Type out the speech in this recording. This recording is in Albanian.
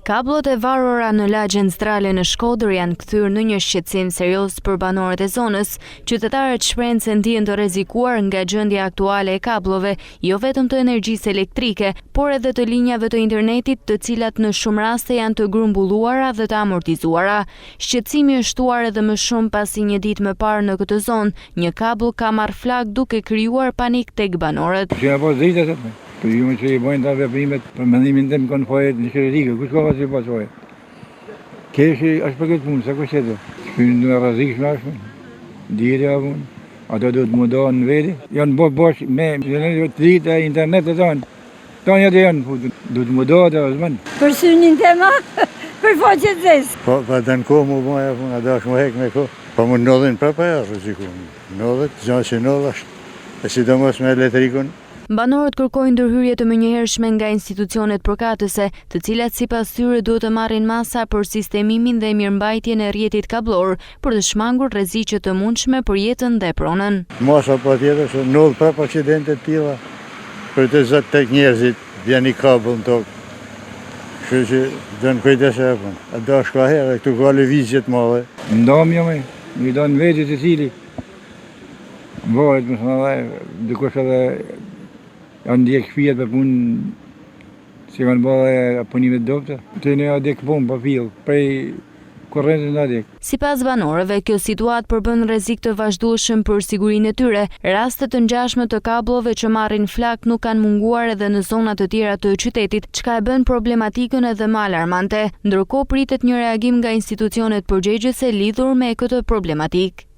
Kablot e varura në lagjen Zdrale në Shkodër janë kthyer në një shqetësim serioz për banorët e zonës. Qytetarët shprehen se ndihen të rrezikuar nga gjendja aktuale e kablove, jo vetëm të energjisë elektrike, por edhe të linjave të internetit, të cilat në shumë raste janë të grumbulluara dhe të amortizuara. Shqetësimi është shtuar edhe më shumë pasi një ditë më parë në këtë zonë, një kabl ka marrë flak duke krijuar panik tek banorët. Për ju që i bojnë të veprimet për mendimin tim konfojët në shërërike, kush ka që pasojë? Keshi është për këtë punë, sa kush e të? Shpynë në rrezikshme ashme, dirja punë, ato do të mundohen në vedi. Janë bosh me dritë e internet e tonë, tonë jetë janë, do të mundohet e ozmen. Për synin tema, për faqet zesë. Po të në kohë mu boja punë, a da është mu hek me kohë. Po më nëdhin prapa ja rrezikun, nëdhet, gjanë që nëdh është, e sidomos me elektrikun. Banorët kërkojnë ndërhyrje të menjëhershme nga institucionet përkatëse, të cilat sipas tyre duhet të marrin masa për sistemimin dhe mirëmbajtjen e rrjetit kablor, për të shmangur rreziqe të mundshme për jetën dhe pronën. Masa patjetër se ndodh prapë aksidente të tilla, për të zot tek njerëzit vjen i kabëll në tokë. Kështu që do në kujdes e pun. A do shka herë këtu ka lëvizje të mëdha. Ndomja më, i don vetë të cili. Varet më thonë, dikush edhe janë ndjek shpijet për punë, si kanë bërë punimet dopta. Të ne adek punë për pillë, prej korrentit në adek. Sipas banorëve, kjo situatë përbën rrezik të vazhdueshëm për sigurinë e tyre. Rastet të ngjashme të kablove që marrin flak nuk kanë munguar edhe në zona të tjera të qytetit, çka e bën problematikën edhe më alarmante. Ndërkohë pritet një reagim nga institucionet përgjegjëse lidhur me këtë problematikë.